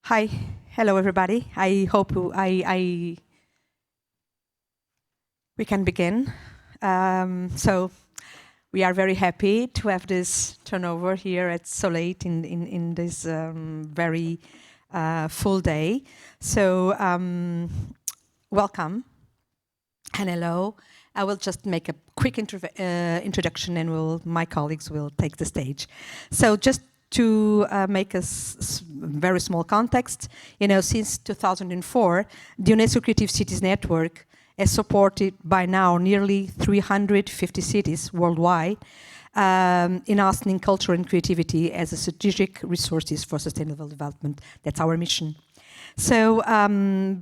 Hi, hello everybody. I hope we can begin. So we are very happy to have this turnover here at so late in this very full day. So welcome and hello. I will just make a quick introduction and my colleagues will take the stage. So just to make a very small context, since 2004, the UNESCO Creative Cities network is supported by now nearly 350 cities worldwide in enhancing culture and creativity as a strategic resources for sustainable development. That's our mission. So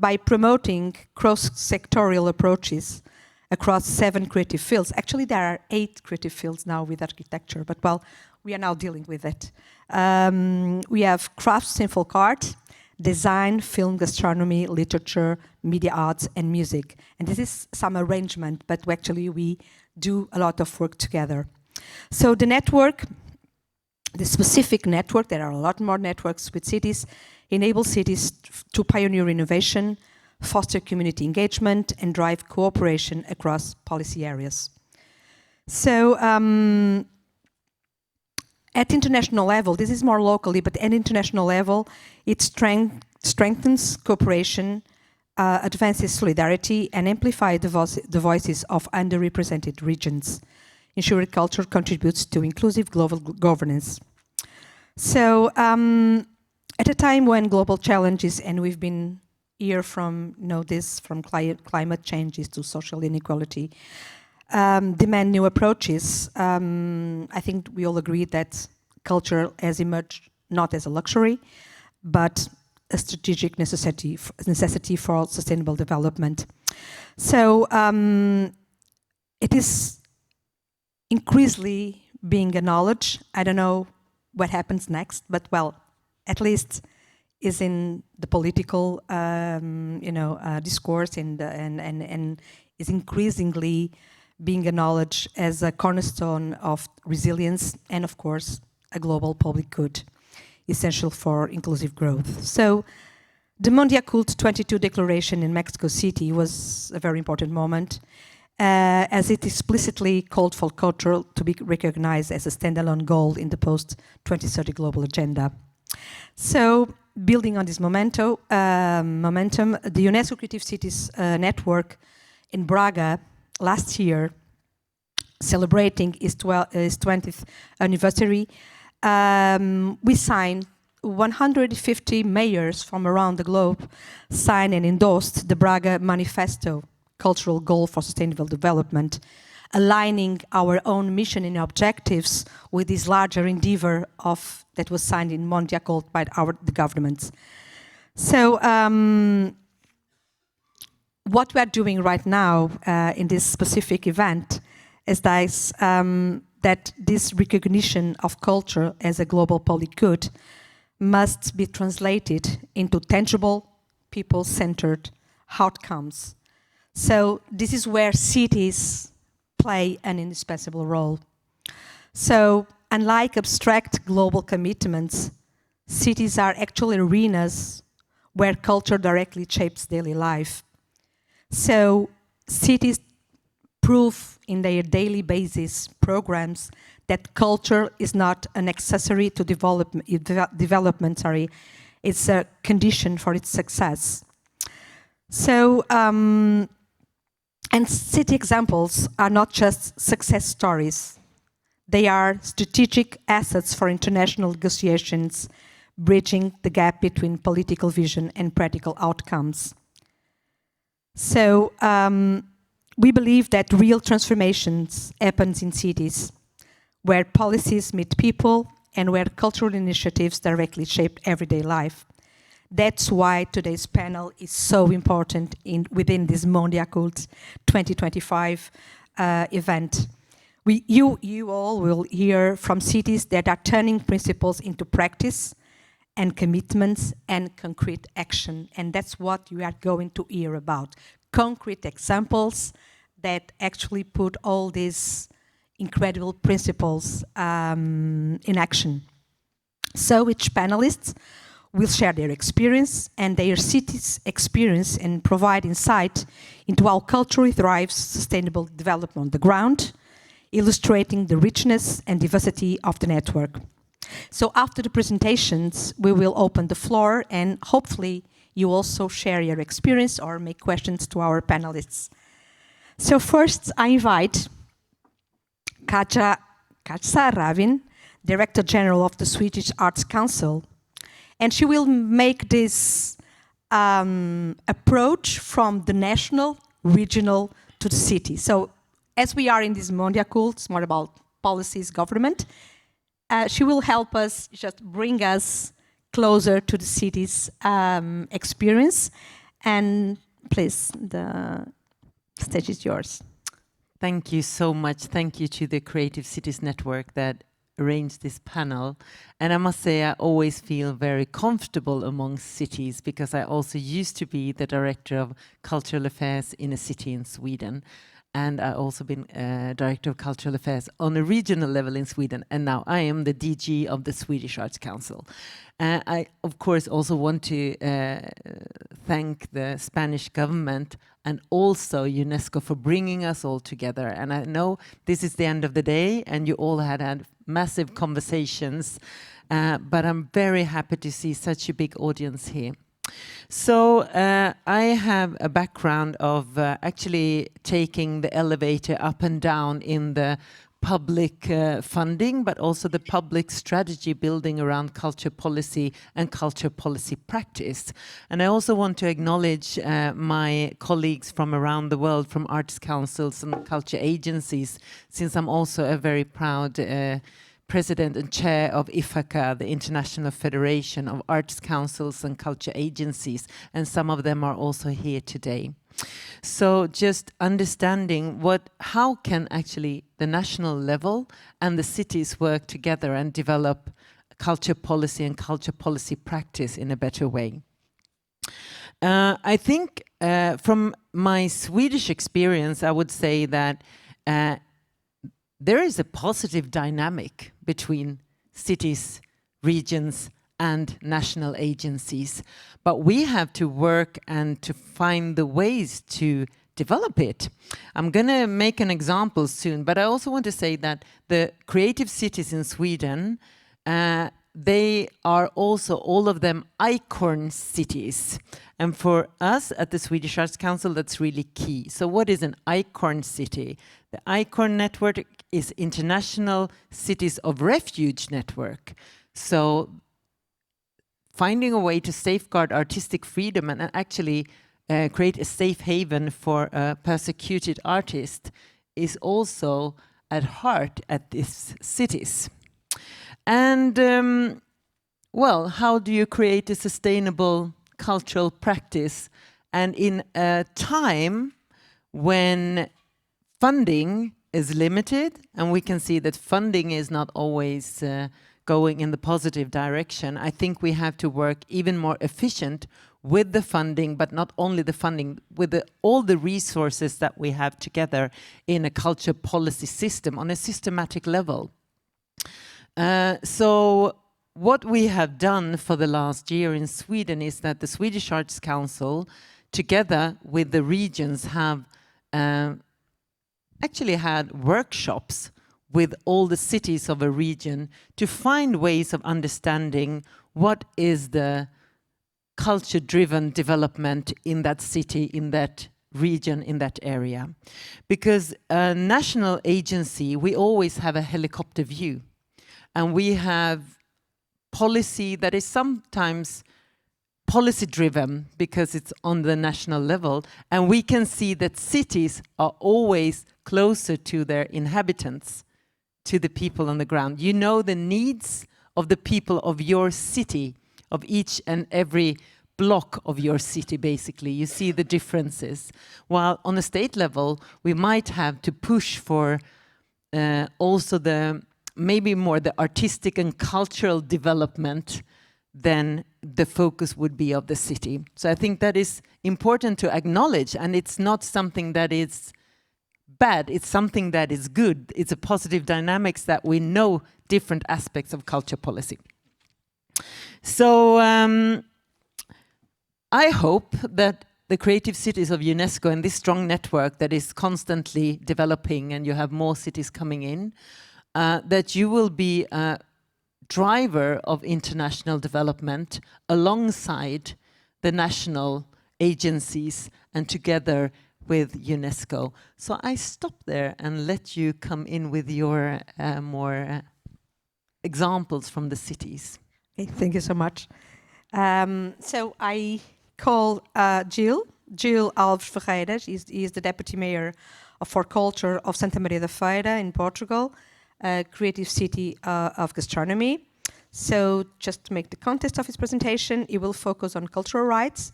by promoting cross-sectorial approaches across 7 creative fields, actually there are 8 creative fields now with architecture, but well, we are now dealing with it. We have crafts and folk art, design, film, gastronomy, literature, media arts, and music. And this is some arrangement, but actually we do a lot of work together. So the network, the specific network, there are a lot more networks with cities, enable cities to pioneer innovation, foster community engagement, and drive cooperation across policy areas. So, at international level, this is more locally, but at international level, it strengthens cooperation, advances solidarity, and amplifies the voices of underrepresented regions. Ensuring culture contributes to inclusive global governance. So, at a time when global challenges, and we've been here from from climate changes to social inequality, demand new approaches. I think we all agree that culture has emerged not as a luxury, but a strategic necessity for sustainable development. So it is increasingly being acknowledged. I don't know what happens next, but well, at least is in the political discourse and is increasingly being acknowledged as a cornerstone of resilience and, of course, a global public good, essential for inclusive growth. So the Mondiacult 22 declaration in Mexico City was a very important moment, as it explicitly called for culture to be recognized as a standalone goal in the post-2030 global agenda. So, building on this momentum, the UNESCO Creative Cities network in Braga last year, celebrating its 20th anniversary, we signed 150 mayors from around the globe signed and endorsed the Braga Manifesto, cultural goal for sustainable development, aligning our own mission and objectives with this larger endeavor that was signed in Mondiacult by the governments. So what we are doing right now in this specific event is that this recognition of culture as a global public good must be translated into tangible, people-centered outcomes. So this is where cities play an indispensable role. So unlike abstract global commitments, cities are actually arenas where culture directly shapes daily life. So cities prove in their daily basis programs that culture is not an accessory to development, it's a condition for its success. So, and city examples are not just success stories. They are strategic assets for international negotiations, bridging the gap between political vision and practical outcomes. So we believe that real transformations happen in cities, where policies meet people and where cultural initiatives directly shape everyday life. That's why today's panel is so important within this Mondiacult 2025 event. You all will hear from cities that are turning principles into practice and commitments and concrete action. And that's what you are going to hear about. Concrete examples that actually put all these incredible principles in action. So each panelist will share their experience and their city's experience and provide insight into how culture drives sustainable development on the ground, illustrating the richness and diversity of the network. So after the presentations, we will open the floor and hopefully you also share your experience or make questions to our panelists. So first I invite Katja Ravin, Director General of the Swedish Arts Council, and she will make this approach from the national, regional to the city. So as we are in this Mondiacult, it's more about policies, government, she will help us, just bring us closer to the city's experience. And please, the stage is yours. Thank you so much. Thank you to the Creative Cities Network that arranged this panel. And I must say, I always feel very comfortable among cities because I also used to be the Director of Cultural Affairs in a city in Sweden. And I've also been Director of Cultural Affairs on a regional level in Sweden. And now I am the DG of the Swedish Arts Council. I, of course, also want to thank the Spanish government and also UNESCO for bringing us all together. And I know this is the end of the day and you all had massive conversations, but I'm very happy to see such a big audience here. So I have a background of actually taking the elevator up and down in the public funding, but also the public strategy building around culture policy and culture policy practice. And I also want to acknowledge my colleagues from around the world, from arts councils and culture agencies, since I'm also a very proud President and Chair of IFACA, the International Federation of Arts Councils and Culture Agencies, and some of them are also here today. So just understanding how can actually the national level and the cities work together and develop culture policy and culture policy practice in a better way. I think from my Swedish experience, I would say that there is a positive dynamic between cities, regions, and national agencies. But we have to work and to find the ways to develop it. I'm going to make an example soon, but I also want to say that the creative cities in Sweden, they are also, all of them, icon cities. And for us at the Swedish Arts Council, that's really key. So what is an icon city? The icon network is International Cities of Refuge network. So finding a way to safeguard artistic freedom and actually create a safe haven for a persecuted artist is also at heart at these cities. And well, how do you create a sustainable cultural practice? And in a time when funding is limited, and we can see that funding is not always going in the positive direction, I think we have to work even more efficient with the funding, but not only the funding, with all the resources that we have together in a culture policy system on a systematic level. So what we have done for the last year in Sweden is that the Swedish Arts Council, together with the regions, have actually had workshops with all the cities of a region to find ways of understanding what is the culture-driven development in that city, in that region, in that area. Because a national agency, we always have a helicopter view. And we have policy that is sometimes policy-driven because it's on the national level. And we can see that cities are always closer to their inhabitants, to the people on the ground. You know the needs of the people of your city, of each and every block of your city, basically. You see the differences. While on a state level, we might have to push for also maybe more the artistic and cultural development than the focus would be of the city. So I think that is important to acknowledge, and it's not something that is bad, it's something that is good. It's a positive dynamics that we know different aspects of culture policy. So I hope that the creative cities of UNESCO and this strong network that is constantly developing, and you have more cities coming in, that you will be a driver of international development alongside the national agencies and together with UNESCO. So I stop there and let you come in with your more examples from the cities. Okay, thank you so much. So I call Jill Alves Ferreira. He is the Deputy Mayor for Culture of Santa Maria da Feira in Portugal, a creative city of gastronomy. So just to make the context of his presentation, he will focus on cultural rights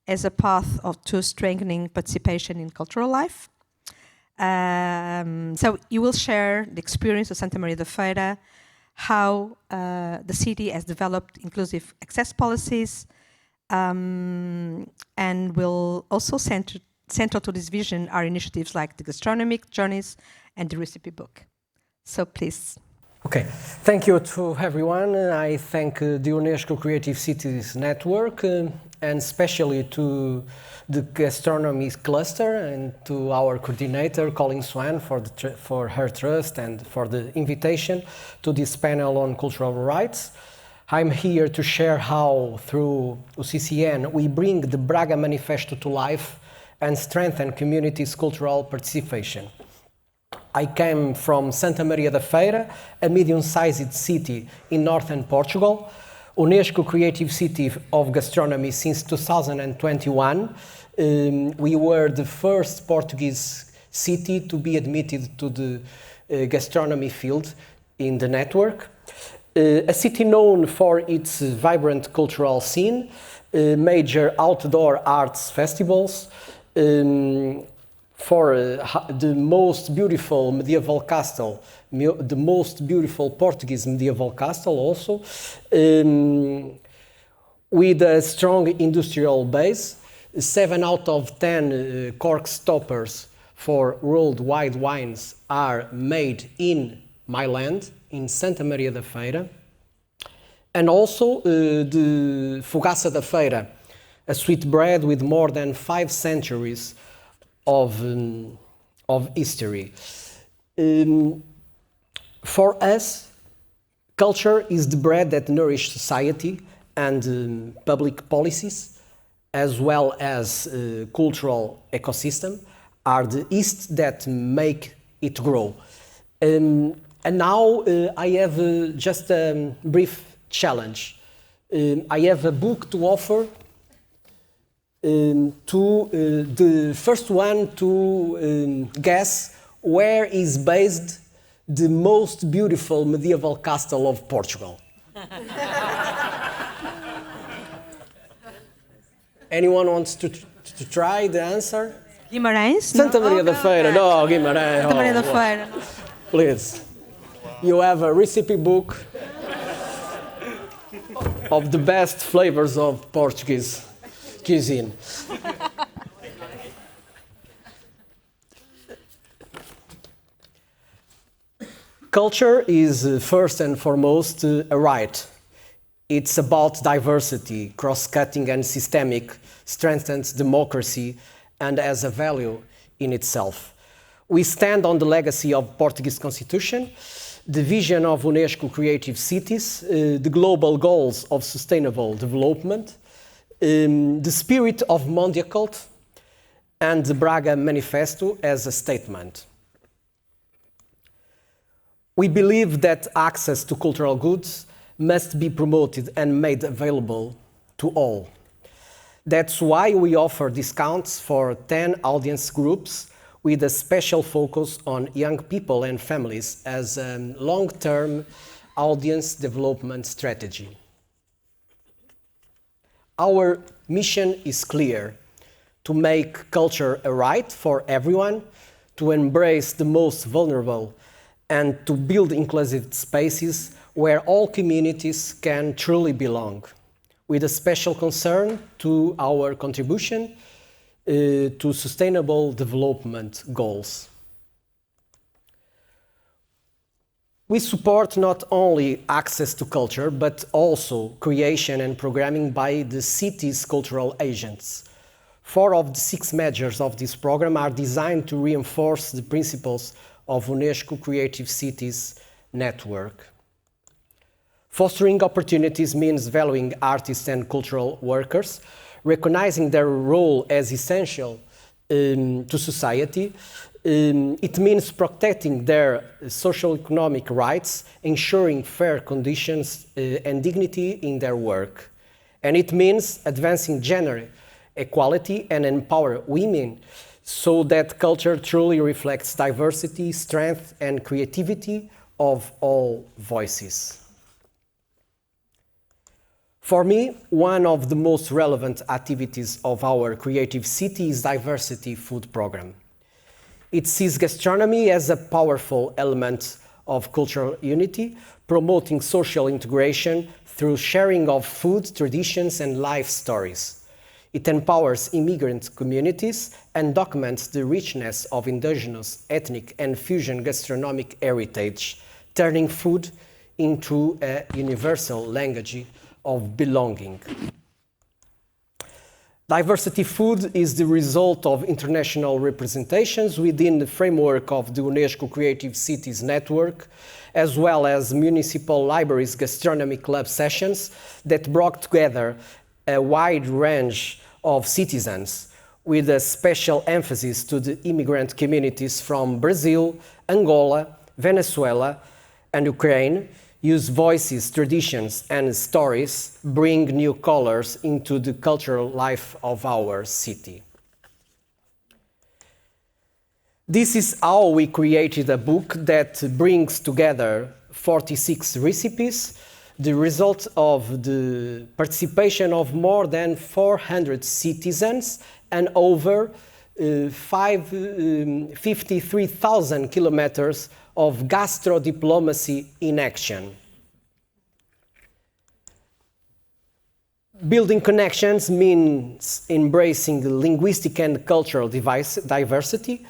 as a path to strengthening participation in cultural life. So he will share the experience of Santa Maria da Feira, how the city has developed inclusive access policies, and will also central to this vision are initiatives like the gastronomic journeys and the recipe book. So please. Okay, thank you to everyone. I thank the UNESCO Creative Cities Network and especially to the gastronomy cluster and to our coordinator, Colin Swan, for her trust and for the invitation to this panel on cultural rights. I'm here to share how, through UCCN, we bring the Braga Manifesto to life and strengthen communities' cultural participation. I came from Santa Maria da Feira, a medium-sized city in northern Portugal, UNESCO Creative City of Gastronomy since 2021. We were the first Portuguese city to be admitted to the gastronomy field in the network. A city known for its vibrant cultural scene, major outdoor arts festivals, for the most beautiful medieval castle, the most beautiful Portuguese medieval castle also, with a strong industrial base. 7 out of 10 cork stoppers for worldwide wines are made in my land, in Santa Maria da Feira. And also the Fogaça da Feira, a sweet bread with more than 5 centuries of history. For us, culture is the bread that nourishes society and public policies, as well as cultural ecosystem, are the yeast that make it grow. And now I have just a brief challenge. I have a book to offer to the first one to guess where is based the most beautiful medieval castle of Portugal. Anyone wants to try the answer? Guimarães? Santa Maria da Feira. No, Guimarães. Santa Maria da Feira. Please. You have a recipe book of the best flavors of Portuguese cuisine. Culture is first and foremost a right. It's about diversity, cross-cutting and systemic, strengthens democracy and as a value in itself. We stand on the legacy of Portuguese Constitution, the vision of UNESCO Creative Cities, the global goals of sustainable development, the spirit of Mondiacult, and the Braga Manifesto as a statement. We believe that access to cultural goods must be promoted and made available to all. That's why we offer discounts for 10 audience groups with a special focus on young people and families as a long-term audience development strategy. Our mission is clear: to make culture a right for everyone, to embrace the most vulnerable, and to build inclusive spaces where all communities can truly belong, with a special concern to our contribution to sustainable development goals. We support not only access to culture, but also creation and programming by the city's cultural agents. 4 of the 6 measures of this program are designed to reinforce the principles of UNESCO Creative Cities network. Fostering opportunities means valuing artists and cultural workers, recognizing their role as essential to society. It means protecting their socio-economic rights, ensuring fair conditions and dignity in their work. And it means advancing gender equality and empower women so that culture truly reflects diversity, strength, and creativity of all voices. For me, one of the most relevant activities of our Creative City is Diversity Food Program. It sees gastronomy as a powerful element of cultural unity, promoting social integration through sharing of food, traditions, and life stories. It empowers immigrant communities and documents the richness of indigenous, ethnic, and fusion gastronomic heritage, turning food into a universal language of belonging. Diversity food is the result of international representations within the framework of the UNESCO Creative Cities network, as well as municipal libraries' gastronomy club sessions that brought together a wide range of citizens, with a special emphasis to the immigrant communities from Brazil, Angola, Venezuela, and Ukraine, whose voices, traditions, and stories bring new colors into the cultural life of our city. This is how we created a book that brings together 46 recipes, the result of the participation of more than 400 citizens and over 53,000 kilometers of gastro-diplomacy in action. Building connections means embracing linguistic and cultural diversity,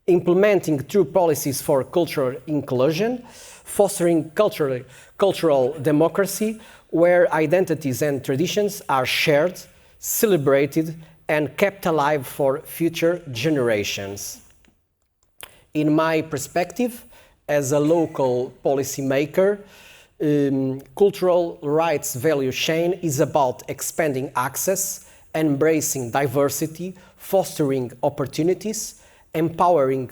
implementing true policies for cultural inclusion, fostering cultural democracy, where identities and traditions are shared, celebrated, and kept alive for future generations. In my perspective, as a local policymaker, cultural rights value chain is about expanding access, embracing diversity, fostering opportunities, empowering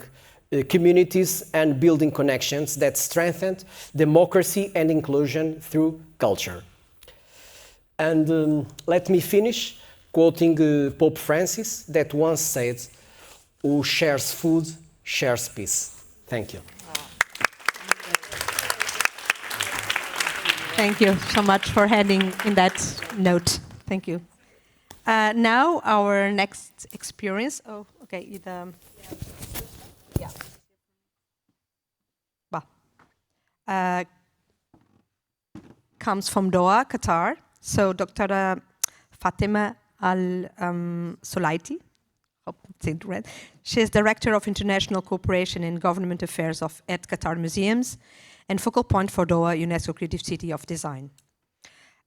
communities, and building connections that strengthen democracy and inclusion through culture. And let me finish quoting Pope Francis, that once said, "Who shares food, shares peace." Thank you. Thank you so much for heading in that note. Thank you. Now our next experience. Oh, okay. Comes from Doha, Qatar. So Dr. Fatima Al-Solaiti. She is Director of International Cooperation and Government Affairs at Qatar Museums and focal point for Doha UNESCO Creative City of Design.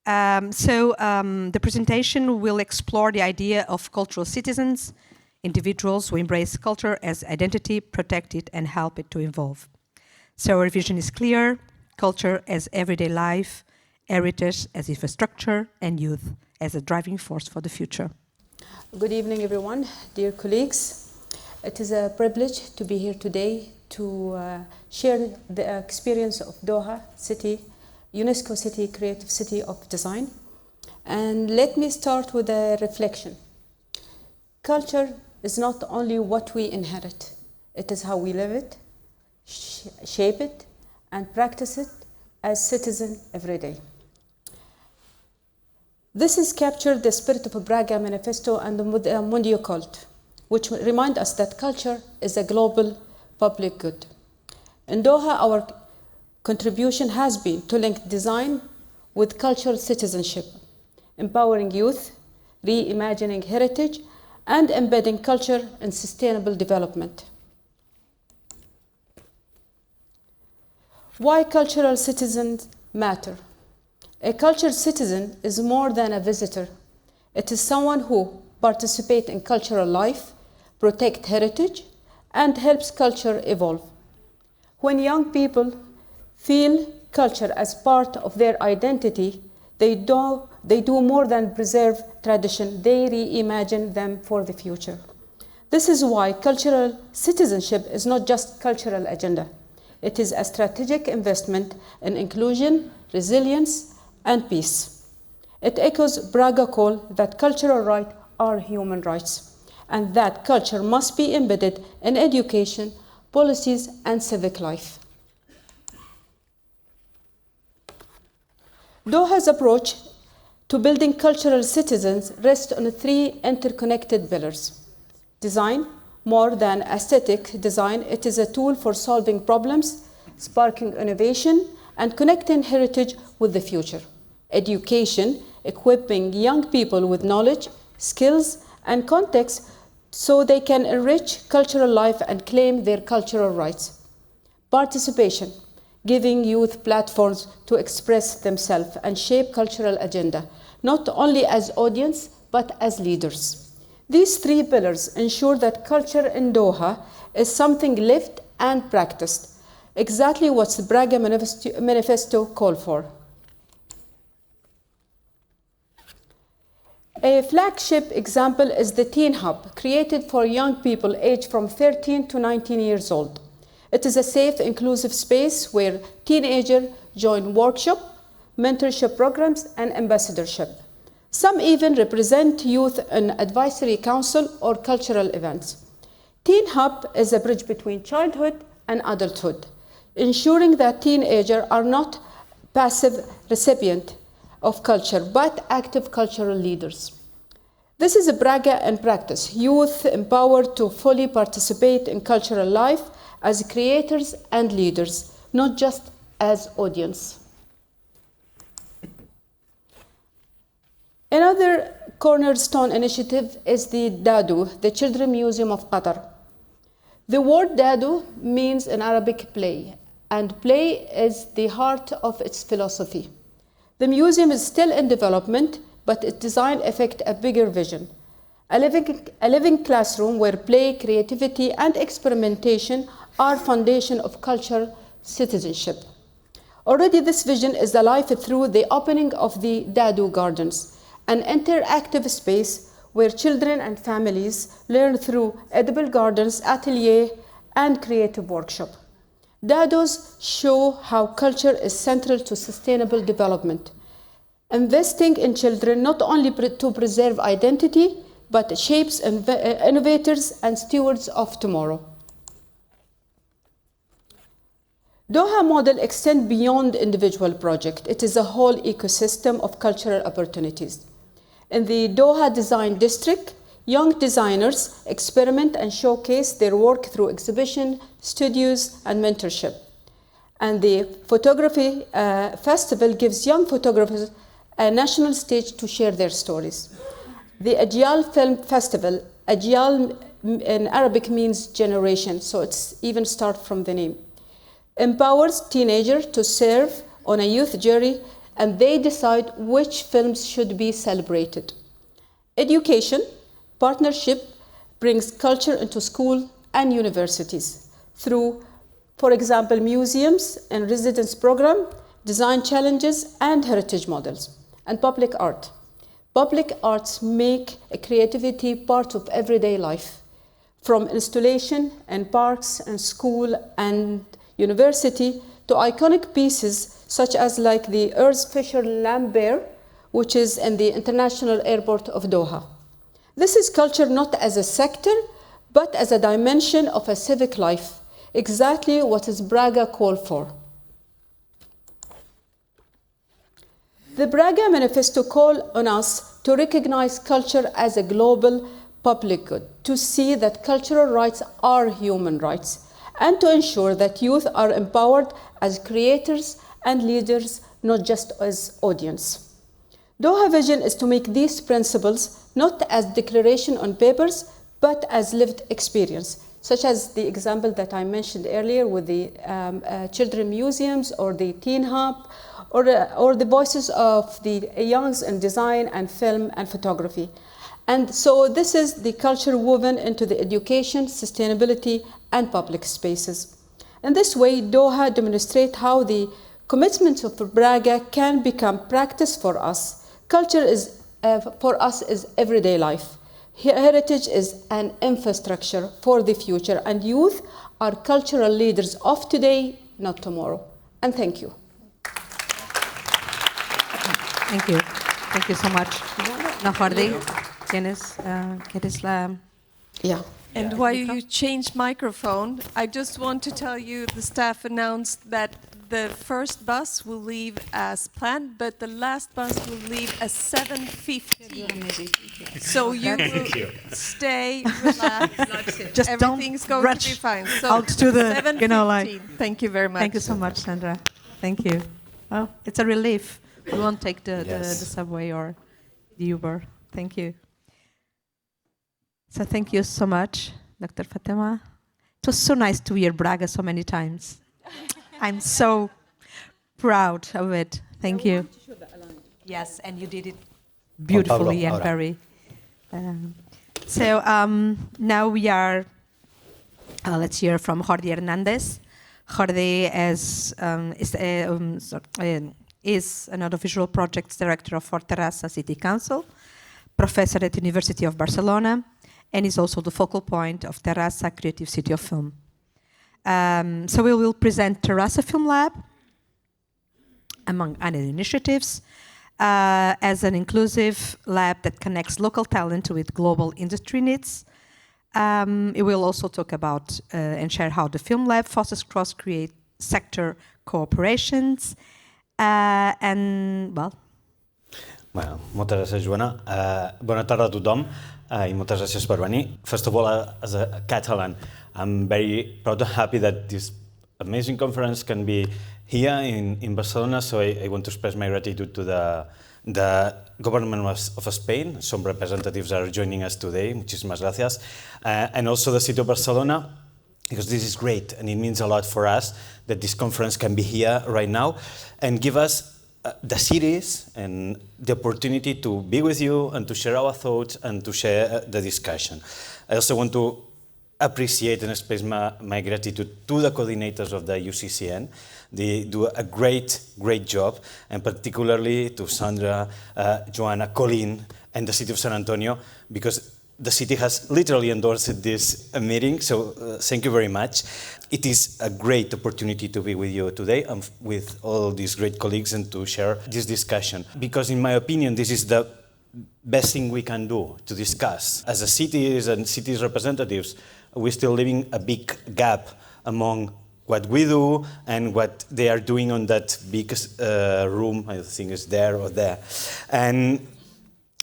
The presentation will explore the idea of cultural citizens, individuals who embrace culture as identity, protect it, and help it to evolve. So our vision is clear: culture as everyday life, heritage as infrastructure, and youth as a driving force for the future. Good evening, everyone, dear colleagues. It is a privilege to be here today to share the experience of Doha City, UNESCO City Creative City of Design. And let me start with a reflection. Culture is not only what we inherit, it is how we live it, shape it, and practice it as citizens every day. This has captured the spirit of a Braga Manifesto and the Mondiacult, which remind us that culture is a global public good. In Doha, our contribution has been to link design with cultural citizenship, empowering youth, reimagining heritage, and embedding culture in sustainable development. Why cultural citizens matter? A cultured citizen is more than a visitor. It is someone who participates in cultural life, protects heritage, and helps culture evolve. When young people feel culture as part of their identity, they do more than preserve tradition, they reimagine them for the future. This is why cultural citizenship is not just cultural agenda. It is a strategic investment in inclusion, resilience, and peace. It echoes Braga call that cultural rights are human rights, and that culture must be embedded in education, policies, and civic life. Doha's approach to building cultural citizens rests on three interconnected pillars. Design, more than aesthetic design, it is a tool for solving problems, sparking innovation, and connecting heritage with the future. Education, equipping young people with knowledge, skills, and context so they can enrich cultural life and claim their cultural rights. Participation, giving youth platforms to express themselves and shape cultural agenda, not only as audience, but as leaders. These three pillars ensure that culture in Doha is something lived and practiced, exactly what the Braga Manifesto called for. A flagship example is the Teen Hub, created for young people aged from 13 to 19 years old. It is a safe, inclusive space where teenagers join workshops, mentorship programs, and ambassadorship. Some even represent youth in advisory council or cultural events. Teen Hub is a bridge between childhood and adulthood, ensuring that teenagers are not passive recipients of culture, but active cultural leaders. This is a Braga in practice, youth empowered to fully participate in cultural life as creators and leaders, not just as audience. Another cornerstone initiative is the Dadu, the Children's Museum of Qatar. The word Dadu means in Arabic play, and play is the heart of its philosophy. The museum is still in development, but its design affects a bigger vision. A living classroom where play, creativity, and experimentation are foundation of cultural citizenship. Already this vision is alive through the opening of the Dadu Gardens, an interactive space where children and families learn through edible gardens, atelier, and creative workshop. Dadus show how culture is central to sustainable development, investing in children not only to preserve identity, but shapes innovators and stewards of tomorrow. Doha model extends beyond individual project. It is a whole ecosystem of cultural opportunities. In the Doha Design District, young designers experiment and showcase their work through exhibition, studios, and mentorship. And the Photography Festival gives young photographers a national stage to share their stories. The Ajyal Film Festival, Ajyal in Arabic means generation, so it's even start from the name, empowers teenagers to serve on a youth jury, and they decide which films should be celebrated. Education, partnership brings culture into school and universities through, for example, museums and residence program, design challenges, and heritage models. And public art. Public arts make a creativity part of everyday life, from installation in parks and school and university to iconic pieces such as like the Earth's Fisher Lamb Bear, which is in the International Airport of Doha. This is culture not as a sector, but as a dimension of a civic life, exactly what is Braga called for. The Braga Manifesto calls on us to recognize culture as a global public good, to see that cultural rights are human rights, and to ensure that youth are empowered as creators and leaders, not just as audience. Doha vision is to make these principles not as declaration on papers, but as lived experience, such as the example that I mentioned earlier with the children museums or the teen hub, or the voices of the youngs in design and film and photography. And so this is the culture woven into the education, sustainability, and public spaces. In this way, Doha demonstrates how the commitment of Braga can become practice for us. Culture is, for us, is everyday life. Heritage is an infrastructure for the future, and youth are cultural leaders of today, not tomorrow. And thank you. Thank you. Thank you so much. Now, Jordi, ¿quieres la... Yeah. And while you change microphone, I just want to tell you the staff announced that the first bus will leave as planned, but the last bus will leave at 7:50. So you will stay relaxed. Just Everything's don't going to be rush fine. So out to the, 7:15. Thank you very much. Thank you so much, Sandra. Thank you. Well, it's a relief. We won't take the subway or the Uber. Thank you. So thank you so much, Dr. Fatima. It was so nice to hear Braga so many times. I'm so proud of it. Thank you. Yes, and you did it beautifully and very. So now we are. Let's hear from Jordi Hernandez. Jordi is an audiovisual projects director of Terrassa City Council, professor at the University of Barcelona, and is also the focal point of Terrassa Creative City of Film. So we will present Terrassa Film Lab, among other initiatives, as an inclusive lab that connects local talent with global industry needs. It will also talk about and share how the Film Lab fosters cross-create sector cooperations, and, well... Bueno, moltes gràcies, Joana. Bona tarda a tothom i moltes gràcies per venir. First of all, as a Catalan, I'm very proud and happy that this amazing conference can be here in Barcelona, so I want to express my gratitude to the government of Spain. Some representatives are joining us today, muchísimas gracias, and also the city of Barcelona, because this is great and it means a lot for us that this conference can be here right now and give us the cities and the opportunity to be with you and to share our thoughts and to share the discussion. I also want to appreciate and express my gratitude to the coordinators of the UCCN. They do a great job, and particularly to Sandra, Joanna, Colleen, and the city of San Antonio, because the city has literally endorsed this meeting, so thank you very much. It is a great opportunity to be with you today and with all these great colleagues and to share this discussion. Because in my opinion, this is the best thing we can do to discuss. As a cities and cities representatives, we're still living a big gap among what we do and what they are doing on that big room, I think is there or there. And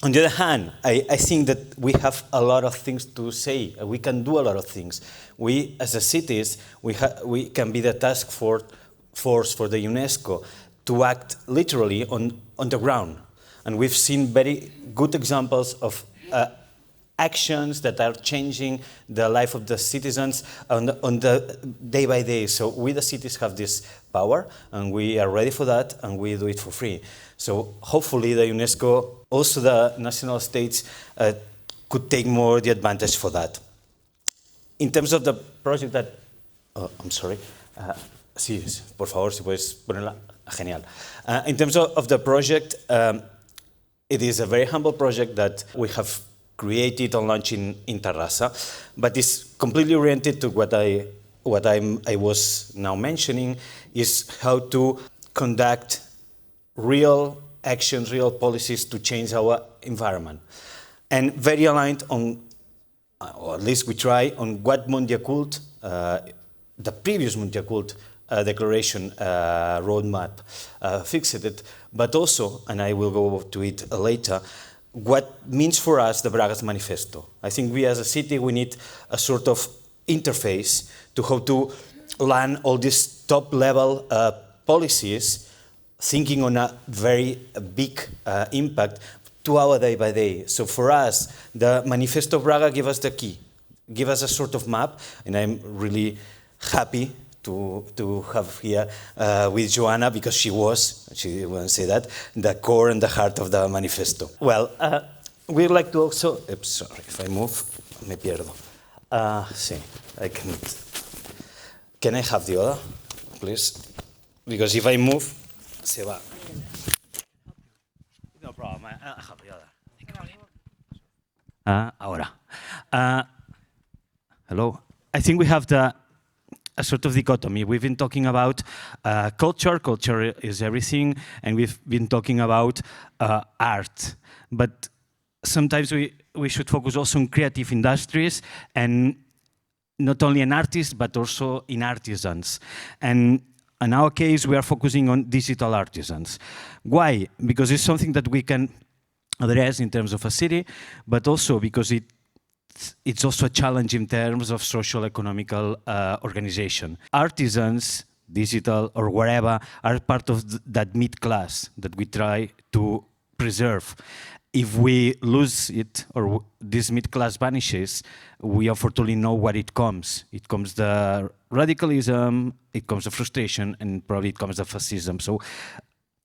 on the other hand, I think that we have a lot of things to say. We can do a lot of things. We, as a cities, we can be the task force for the UNESCO to act literally on the ground. And we've seen very good examples of actions that are changing the life of the citizens on the day by day. So we, the cities, have this power, and we are ready for that, and we do it for free. So hopefully the UNESCO, also the national states, could take more the advantage for that. In terms of the project that, I'm sorry, sí, por favor, si puedes ponerla, genial. In terms of the project, it is a very humble project that we have created and launched in Terrassa, but it's completely oriented to what I was now mentioning, is how to conduct real actions, real policies to change our environment. And very aligned on, or at least we try, on what Mondiacult, the previous Mondiacult declaration roadmap fixed it, but also, and I will go to it later, what means for us the Braga Manifesto. I think we as a city, we need a sort of interface to how to land all these top-level policies, thinking on a very big impact to our day by day. So for us, the Manifesto of Braga gives us the key. give us a sort of map, and I'm really happy to have here with Joanna, because she wouldn't say that, the core and the heart of the manifesto. Well, we'd like to also, oops, sorry, if I move, me pierdo. Sí, I can't. Can I have the other, please? Because if I move, se va. No problem, I have the other. Ahora. Hello. I think we have a sort of dichotomy. We've been talking about culture. Culture is everything, and we've been talking about art. But sometimes we should focus also on creative industries, and not only in artists, but also in artisans. And in our case, we are focusing on digital artisans. Why? Because it's something that we can address in terms of a city, but also because it's also a challenge in terms of social economical organization. Artisans, digital or wherever, are part of that mid-class that we try to preserve. If we lose it, or this mid-class vanishes, we unfortunately know what it comes. It comes the radicalism, it comes the frustration, and probably it comes the fascism. So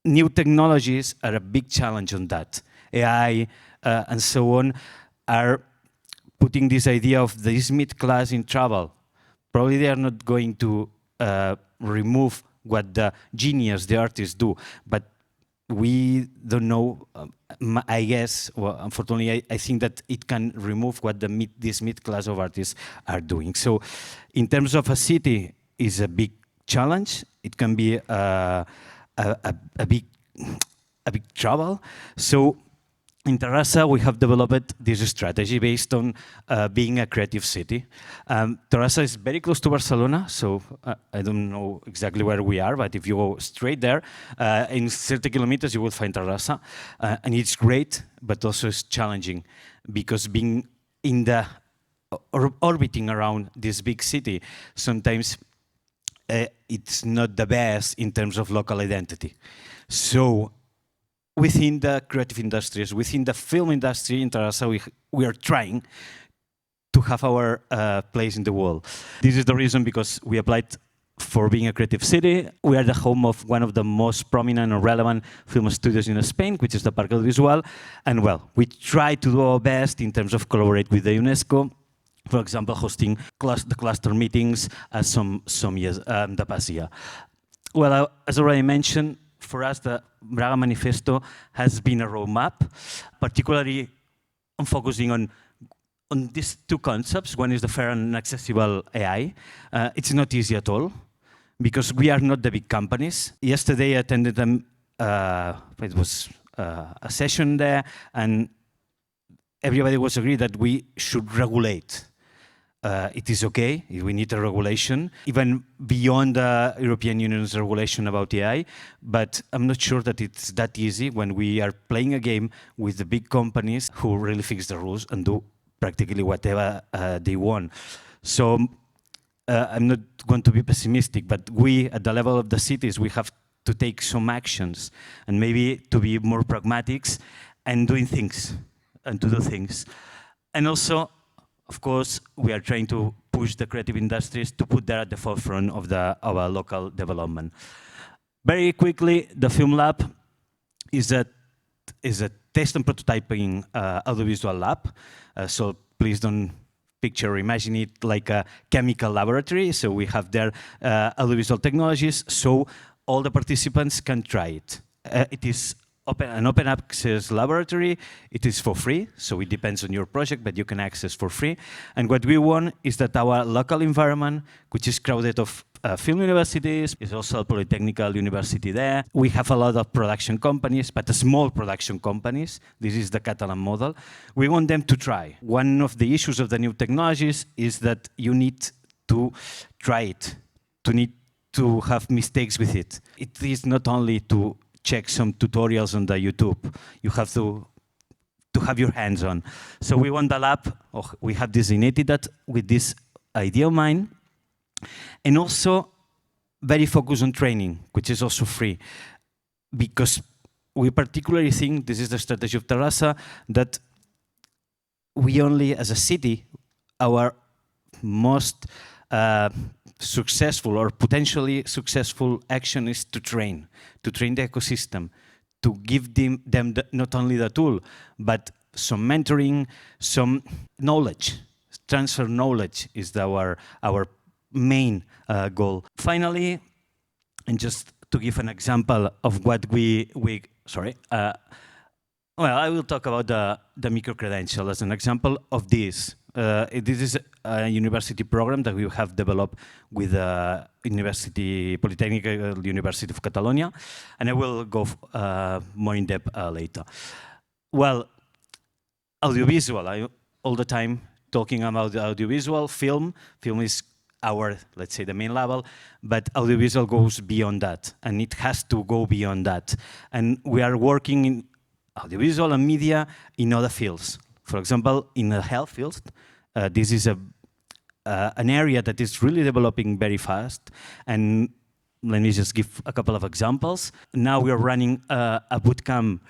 new technologies are a big challenge on that. AI and so on are putting this idea of this mid-class in trouble. Probably they are not going to remove what the genius, the artists do, but we don't know, I guess, well, unfortunately, I think that it can remove what this mid-class of artists are doing. So in terms of a city, is a big challenge. It can be a big trouble. So in Terrassa, we have developed this strategy based on being a creative city. Terrassa is very close to Barcelona, so I don't know exactly where we are, but if you go straight there, in 30 kilometers, you will find Terrassa. And it's great, but also it's challenging, because being in the orbiting around this big city, sometimes it's not the best in terms of local identity. So within the creative industries, within the film industry in Terrassa, we are trying to have our place in the world. This is the reason because we applied for being a creative city. We are the home of one of the most prominent and relevant film studios in Spain, which is the Parc Visual. And well, we try to do our best in terms of collaborate with the UNESCO. For example, hosting the cluster meetings some years, the past year. Well, as already mentioned, for us, the Braga Manifesto has been a roadmap, particularly on focusing on these two concepts. One is the fair and accessible AI. It's not easy at all, because we are not the big companies. Yesterday, I attended it was a session there, and everybody was agreed that we should regulate. It is okay, we need a regulation, even beyond the European Union's regulation about AI, but I'm not sure that it's that easy when we are playing a game with the big companies who really fix the rules and do practically whatever they want. So I'm not going to be pessimistic, but we, at the level of the cities, we have to take some actions and maybe to be more pragmatic and doing things and to do things. And also, of course, we are trying to push the creative industries to put that at the forefront of our local development. Very quickly, the Film Lab is a test and prototyping audiovisual lab. So please don't picture or imagine it like a chemical laboratory. So we have there audiovisual technologies, so all the participants can try it. It is an open access laboratory. It is for free, so it depends on your project, but you can access for free. And what we want is that our local environment, which is crowded of film universities, is also a polytechnical university there. We have a lot of production companies, but small production companies. This is the Catalan model. We want them to try. One of the issues of the new technologies is that you need to try it, to have mistakes with it. It is not only to check some tutorials on the YouTube. You have to have your hands on. So we want the lab, we have designated that with this idea of mine, and also very focused on training, which is also free, because we particularly think, this is the strategy of Terrassa, that we only, as a city, our most successful or potentially successful action is to train the ecosystem, to give them not only the tool, but some mentoring, some knowledge. Transfer knowledge is our main goal. Finally, and just to give an example of what well, I will talk about the micro-credential as an example of this. This is a university program that we have developed with the Polytechnical University of Catalonia, and I will go more in depth later. Well, audiovisual, I all the time talking about the audiovisual, film is our, let's say, the main level, but audiovisual goes beyond that, and it has to go beyond that. And we are working in audiovisual and media in other fields. For example, in the health field, this is an area that is really developing very fast. And let me just give a couple of examples. Now we are running a bootcamp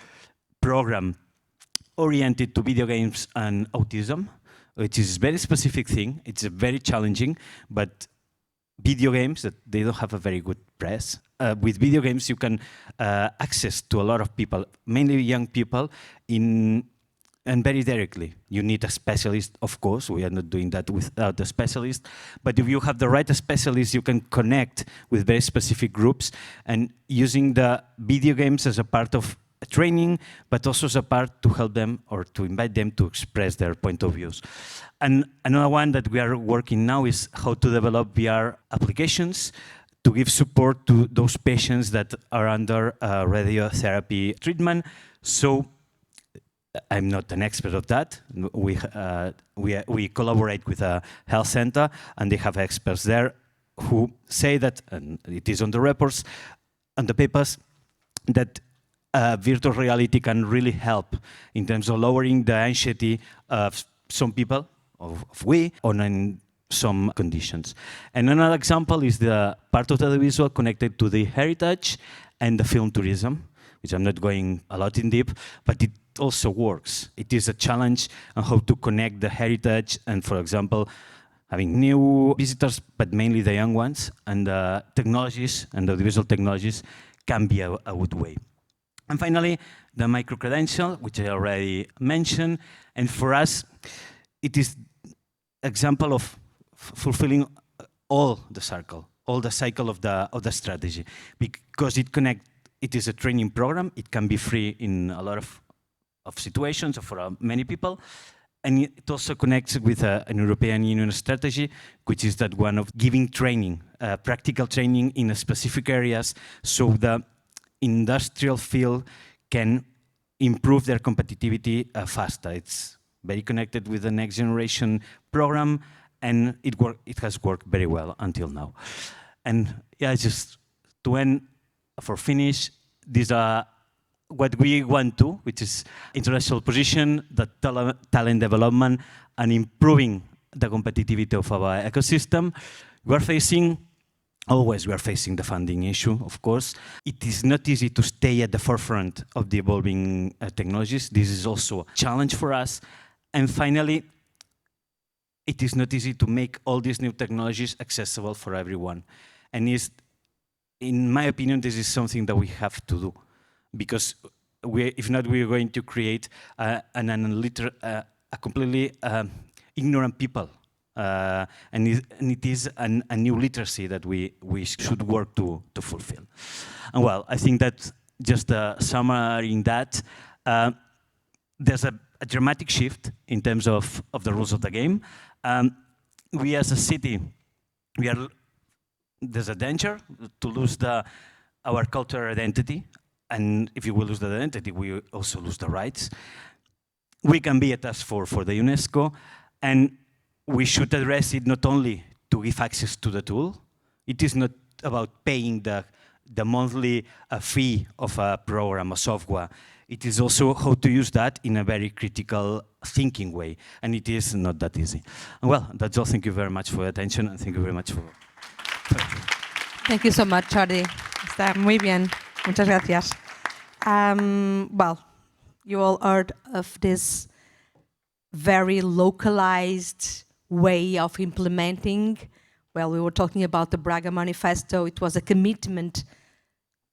program oriented to video games and autism, which is a very specific thing. It's very challenging, but video games, that they don't have a very good press. With video games, you can access to a lot of people, mainly young people, and very directly. You need a specialist, of course. We are not doing that without a specialist. But if you have the right specialist, you can connect with very specific groups, and using the video games as a part of training, but also as a part to help them or to invite them to express their point of views. And another one that we are working now is how to develop VR applications to give support to those patients that are under radiotherapy treatment. So I'm not an expert of that. We collaborate with a health center, and they have experts there who say that, and it is on the reports and the papers, that virtual reality can really help in terms of lowering the anxiety of some people, in some conditions. And another example is the part of the visual connected to the heritage and the film tourism, which I'm not going a lot in deep, but it also works. It is a challenge on how to connect the heritage and, for example, having new visitors, but mainly the young ones, and the technologies and the visual technologies can be a good way. And finally, the micro-credential, which I already mentioned. And for us, it is example of fulfilling all the cycle of the strategy, because it is a training program. It can be free in a lot of situations for many people. And it also connects with an European Union strategy, which is that one of giving training, practical training in specific areas, so the industrial field can improve their competitivity faster. It's very connected with the next generation program, and it has worked very well until now. And yeah, just to end, for finish, these are what we want to, which is international position, the talent development, and improving the competitivity of our ecosystem. We are facing the funding issue, of course. It is not easy to stay at the forefront of the evolving technologies. This is also a challenge for us. And finally, it is not easy to make all these new technologies accessible for everyone. And in my opinion, this is something that we have to do, because if not, we are going to create a completely ignorant people. And it is a new literacy that we should work to fulfill. And well, I think that just summary in that, there's a dramatic shift in terms of the rules of the game. We as a city, there's a danger to lose our cultural identity. And if you will lose the identity, we also lose the rights. We can be a task force for the UNESCO, and we should address it not only to give access to the tool. It is not about paying the monthly fee of a program or software. It is also how to use that in a very critical thinking way, and it is not that easy. And well, that's all. Thank you very much for your attention, and thank you very much for... Thank you so much, Jordi. Está muy bien. Muchas gracias. Well, you all heard of this very localized way of implementing. Well, we were talking about the Braga Manifesto. It was a commitment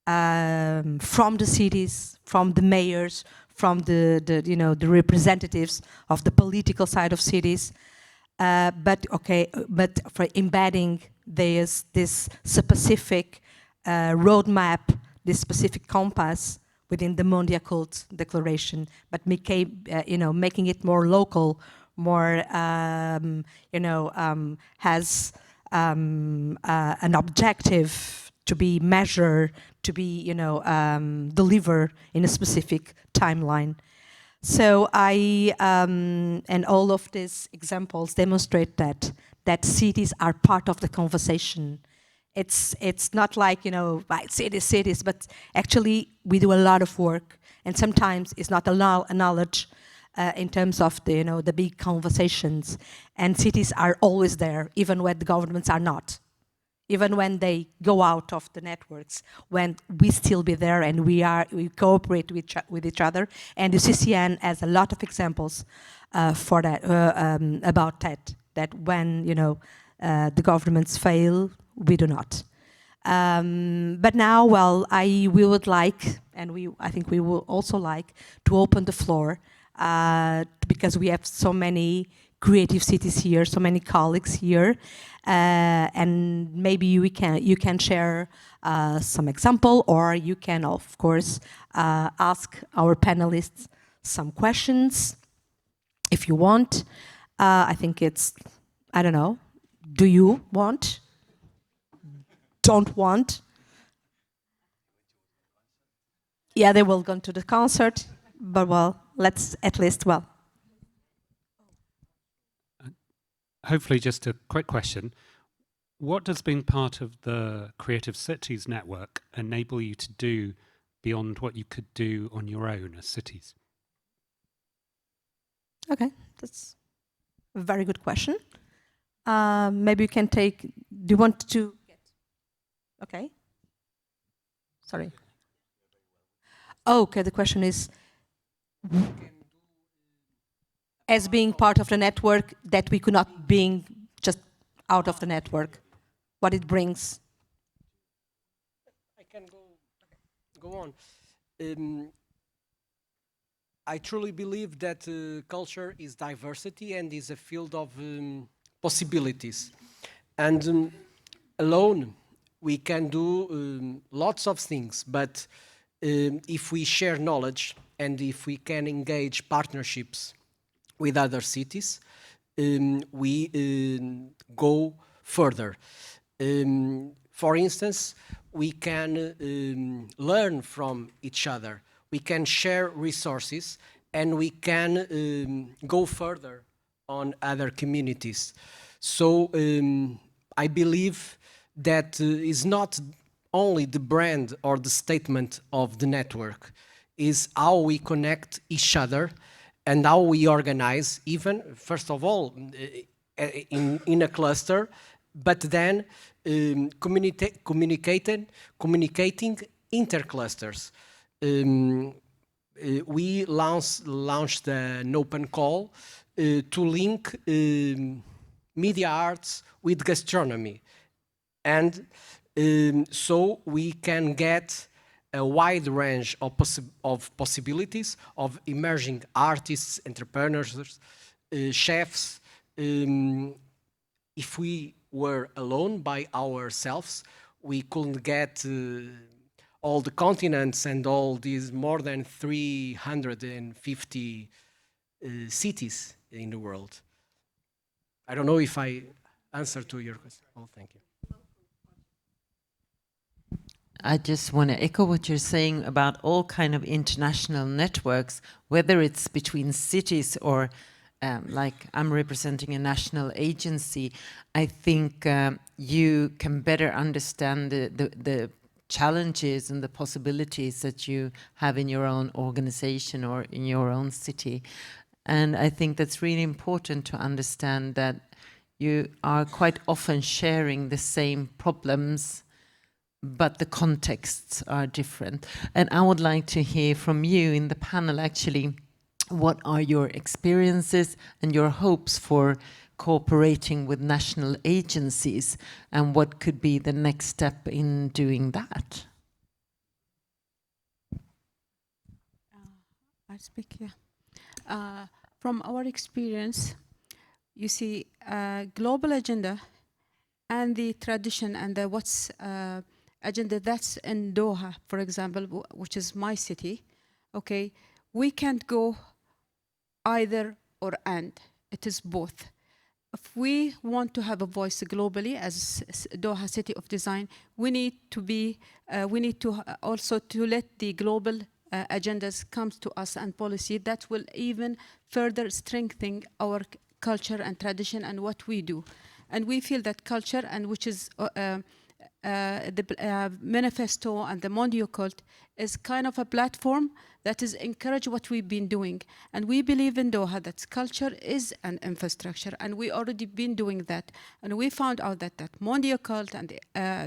from the cities, from the mayors, from the representatives of the political side of cities. But for embedding, there's this specific roadmap, this specific compass within the Mondiacult Declaration, but making it more local, more has an objective to be measured, to be delivered in a specific timeline. So and all of these examples demonstrate that cities are part of the conversation. It's not like cities, but actually we do a lot of work, and sometimes it's not a knowledge in terms of the big conversations. And cities are always there, even when the governments are not. Even when they go out of the networks, when we still be there and we cooperate with each other. And the UCCN has a lot of examples for that, about that when the governments fail, we do not. But now, well, we would like, and I think we will also like, to open the floor because we have so many creative cities here, so many colleagues here, and maybe you can share some example, or you can, of course, ask our panelists some questions if you want. I think I don't know, do you want? Don't want? Yeah, they will go to the concert, but well, let's at least, well. Hopefully just a quick question. What does being part of the Creative Cities network enable you to do beyond what you could do on your own as cities? Okay, that's a very good question. Maybe you can take, do you want to? Okay. Sorry. Oh, okay, the question is, as being part of the network, that we could not being just out of the network, what it brings. I can go on. I truly believe that culture is diversity and is a field of possibilities. And alone, we can do lots of things, but if we share knowledge and if we can engage partnerships with other cities, we go further. For instance, we can learn from each other. We can share resources, and we can go further on other communities. So I believe that is not only the brand or the statement of the network, is how we connect each other and how we organize, even, first of all, in a cluster, but then communicating interclusters. We launched an open call to link media arts with gastronomy. And so we can get a wide range of possibilities of emerging artists, entrepreneurs, chefs. If we were alone by ourselves, we couldn't get all the continents and all these more than 350 cities in the world. I don't know if I answered to your question. Oh, thank you. I just want to echo what you're saying about all kind of international networks, whether it's between cities or like I'm representing a national agency. I think you can better understand the challenges and the possibilities that you have in your own organization or in your own city. And I think that's really important to understand that you are quite often sharing the same problems, but the contexts are different. And I would like to hear from you in the panel, actually, what are your experiences and your hopes for cooperating with national agencies, and what could be the next step in doing that? I speak, yeah. From our experience, you see, global agenda and the tradition and the what's agenda that's in Doha, for example, which is my city, okay, we can't go either or and. It is both. If we want to have a voice globally as Doha City of Design, we need to be, also to let the global agendas come to us and policy that will even further strengthen our culture and tradition and what we do. And we feel that culture, and which is the manifesto and the Mondiacult, is kind of a platform that is encourage what we've been doing. And we believe in Doha that culture is an infrastructure, and we already been doing that. And we found out that Mondiacult and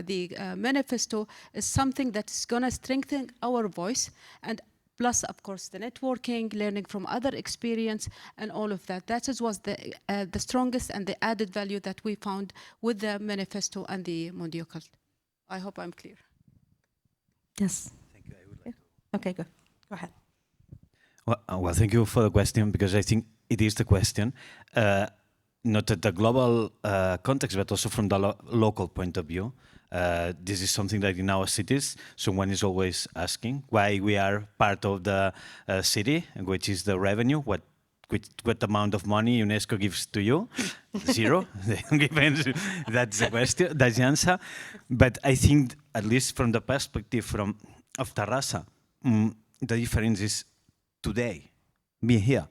the manifesto is something that is going to strengthen our voice, and plus, of course, the networking, learning from other experience, and all of that. That was the strongest and the added value that we found with the manifesto and the Mondiacult. I hope I'm clear. Yes. Thank you. I would like Okay, go ahead. Well, thank you for the question, because I think it is the question, not at the global context, but also from the local point of view. This is something that in our cities, someone is always asking why we are part of the city, which is the revenue, what amount of money UNESCO gives to you? Zero. That's the question, that's the answer. But I think, at least from the perspective of Terrassa, the difference is today, being here.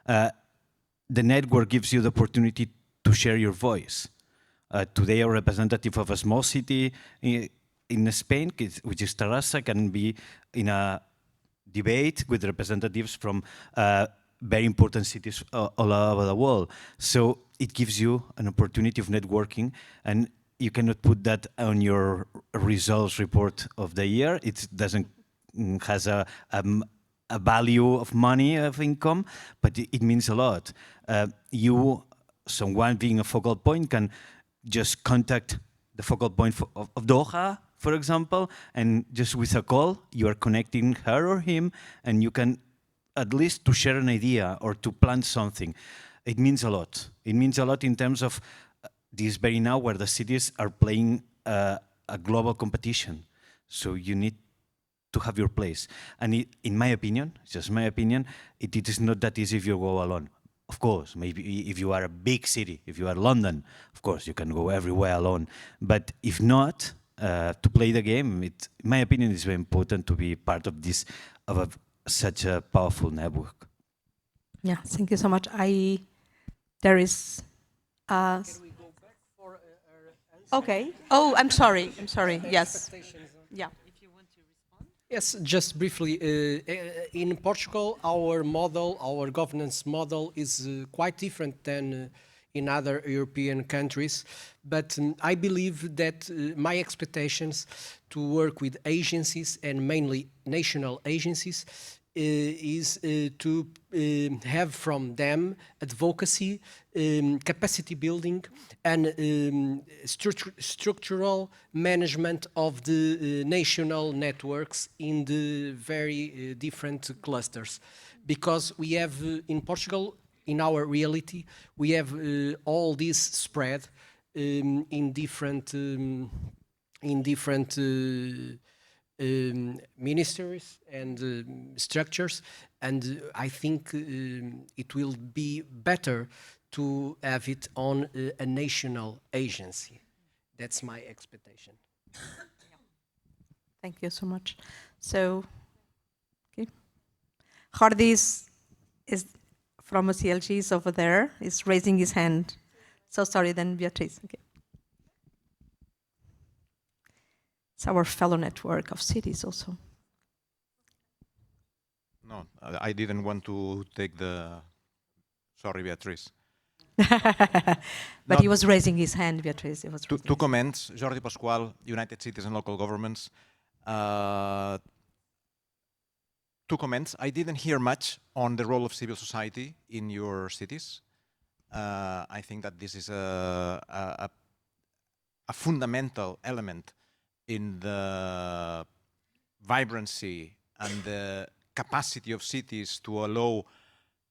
The network gives you the opportunity to share your voice. Today, a representative of a small city in Spain, which is Terrassa, can be in a debate with representatives from very important cities all over the world. So it gives you an opportunity of networking, and you cannot put that on your results report of the year. It doesn't has a value of money, of income, but it means a lot. Someone being a focal point can just contact the focal point of Doha, for example, and just with a call, you are connecting her or him, and you can at least to share an idea or to plan something. It means a lot. It means a lot in terms of this very now where the cities are playing a global competition. So you need to have your place. And in my opinion, just my opinion, it is not that easy if you go alone. Of course, maybe if you are a big city, if you are London, of course, you can go everywhere alone. But if not, to play the game, in my opinion, it's very important to be part of this, such a powerful network. Yeah, thank you so much. There is... Can we go back for answer? Okay. Oh, I'm sorry. Yes. Yeah. Yes, just briefly, in Portugal, our governance model is quite different than in other European countries, but I believe that my expectations to work with agencies, and mainly national agencies, is to have from them advocacy, capacity building, and structural management of the national networks in the very different clusters. Because we have in Portugal, in our reality, we have all this spread in different ministries and structures, and I think it will be better to have it on a national agency. That's my expectation. Thank you so much. So, okay. Hardis is from OCLG, is over there, is raising his hand. So sorry, then Beatriz. Okay. It's our fellow network of cities also. No, I didn't want to take the... Sorry, Beatriz. But he was raising his hand, Beatriz. Two comments. Jordi Pasqual, United Cities and Local Governments. Two comments. I didn't hear much on the role of civil society in your cities. I think that this is a fundamental element in the vibrancy and the capacity of cities to allow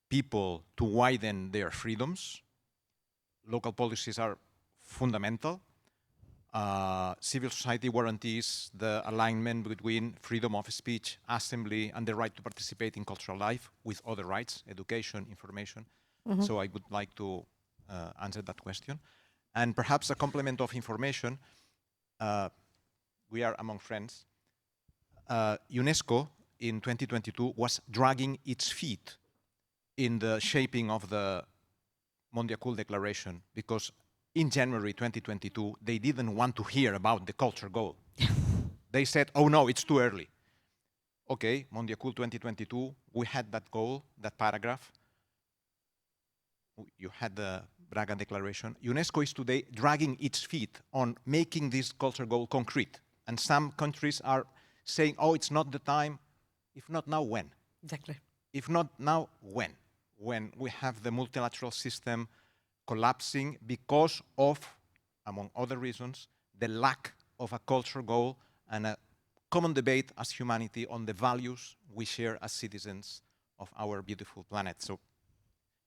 people to widen their freedoms. Local policies are fundamental. Civil society guarantees the alignment between freedom of speech, assembly, and the right to participate in cultural life with other rights, education, information. So I would like to answer that question. And perhaps a complement of information, we are among friends. UNESCO in 2022 was dragging its feet in the shaping of the Mondiacult Declaration, because in January 2022, they didn't want to hear about the culture goal. They said, oh no, it's too early. Okay, Mondiacult 2022, we had that goal, that paragraph. You had the Braga Declaration. UNESCO is today dragging its feet on making this culture goal concrete. And some countries are saying, oh, it's not the time. If not now, when? Exactly. If not now, when? When we have the multilateral system collapsing because of, among other reasons, the lack of a culture goal and a common debate as humanity on the values we share as citizens of our beautiful planet. So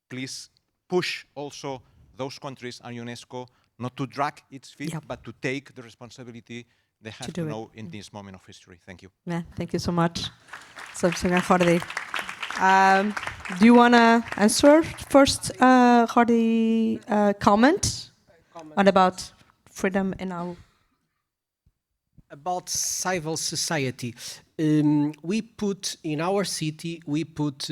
please push also those countries and UNESCO not to drag its feet, but to take the responsibility they have to know in this moment of history. Thank you. Yeah, thank you so much. So, Jordi, do you want to answer first, Jordi, comment on about freedom in our... About civil society, we put in our city, we put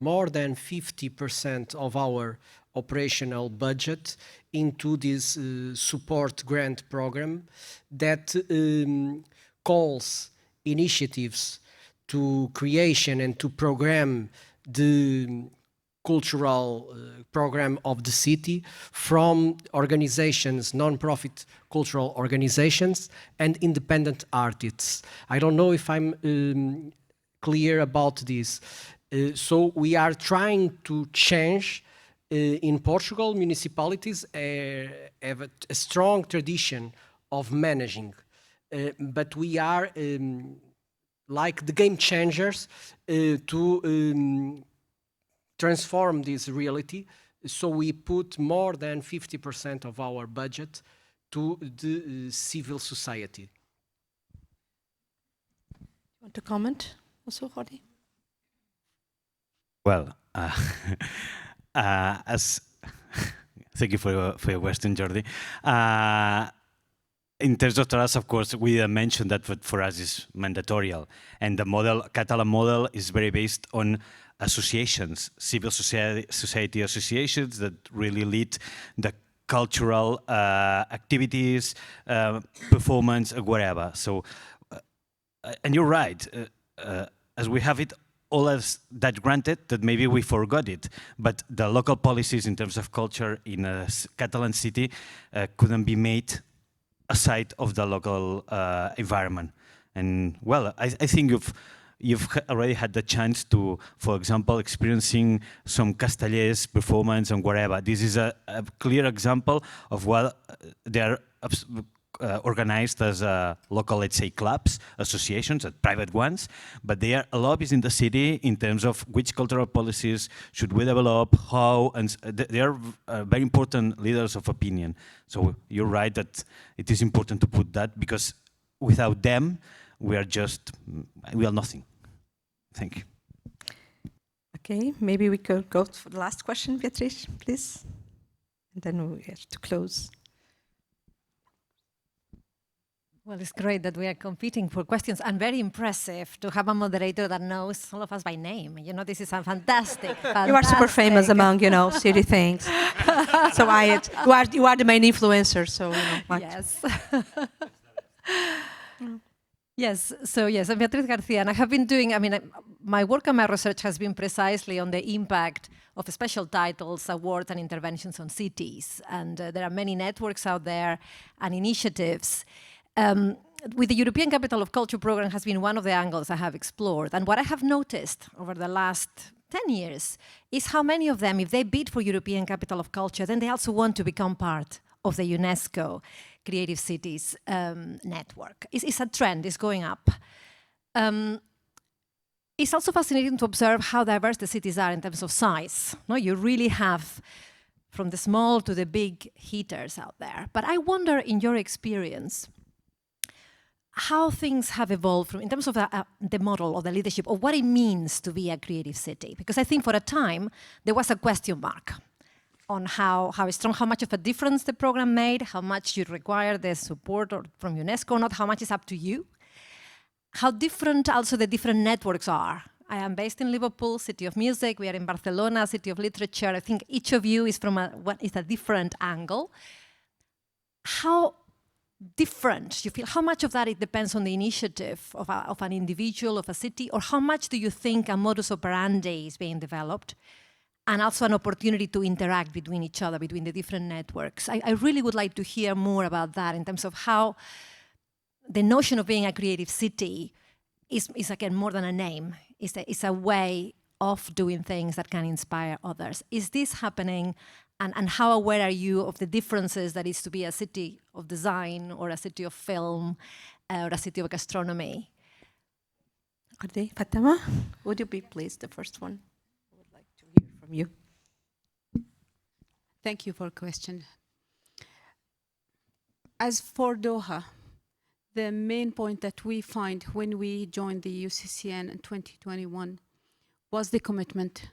more than 50% of our operational budget into this support grant program that calls initiatives to creation and to program the cultural program of the city from organizations, non-profit cultural organizations and independent artists. I don't know if I'm clear about this. So we are trying to change. In Portugal, municipalities have a strong tradition of managing, but we are like the game changers to transform this reality. So we put more than 50% of our budget to the civil society. Want to comment also, Jordi? Well, thank you for your question, Jordi. In terms of trust, of course, we mentioned that for us is mandatorial, and the model, Catalan model, is very based on associations, civil society associations that really lead the cultural activities, performance, whatever. So, and you're right, as we have it all as that granted, that maybe we forgot it, but the local policies in terms of culture in a Catalan city couldn't be made aside of the local environment. And well, I think you've already had the chance to, for example, experiencing some Castellers performance and whatever. This is a clear example of what they are organized as local, let's say, clubs, associations, private ones, but they are lobbies in the city in terms of which cultural policies should we develop, how, and they are very important leaders of opinion. So you're right that it is important to put that, because without them, we are nothing. Thank you. Okay, maybe we could go for the last question, Beatriz, please. And then we have to close. Well, it's great that we are competing for questions, and very impressive to have a moderator that knows all of us by name. You know, this is a fantastic. You are super famous among, city things. So you are the main influencer, so, Yes. Yes, so yes, I'm Beatriz Garcia, and I have been doing, my work and my research has been precisely on the impact of special titles, awards, and interventions on cities. And there are many networks out there and initiatives. With the European Capital of Culture program has been one of the angles I have explored. And what I have noticed over the last 10 years is how many of them, if they bid for European Capital of Culture, then they also want to become part of the UNESCO Creative Cities network. It's a trend, it's going up. It's also fascinating to observe how diverse the cities are in terms of size. No, you really have from the small to the big hitters out there. But I wonder, in your experience, how things have evolved in terms of the model or the leadership, or what it means to be a creative city. Because I think for a time, there was a question mark on how strong, how much of a difference the program made, how much you require the support from UNESCO or not, how much is up to you. How different also the different networks are. I am based in Liverpool, City of Music. We are in Barcelona, City of Literature. I think each of you is from a different angle. How different you feel? How much of that it depends on the initiative of an individual, of a city, or how much do you think a modus operandi is being developed, and also an opportunity to interact between each other, between the different networks? I really would like to hear more about that in terms of how the notion of being a creative city is again more than a name. It's a way of doing things that can inspire others. Is this happening? And how aware are you of the differences that is to be a city of design or a city of film or a city of gastronomy? Fatima, would you be please the first one? I would like to hear from you. Thank you for the question. As for Doha, the main point that we find when we joined the UCCN in 2021 was the commitment.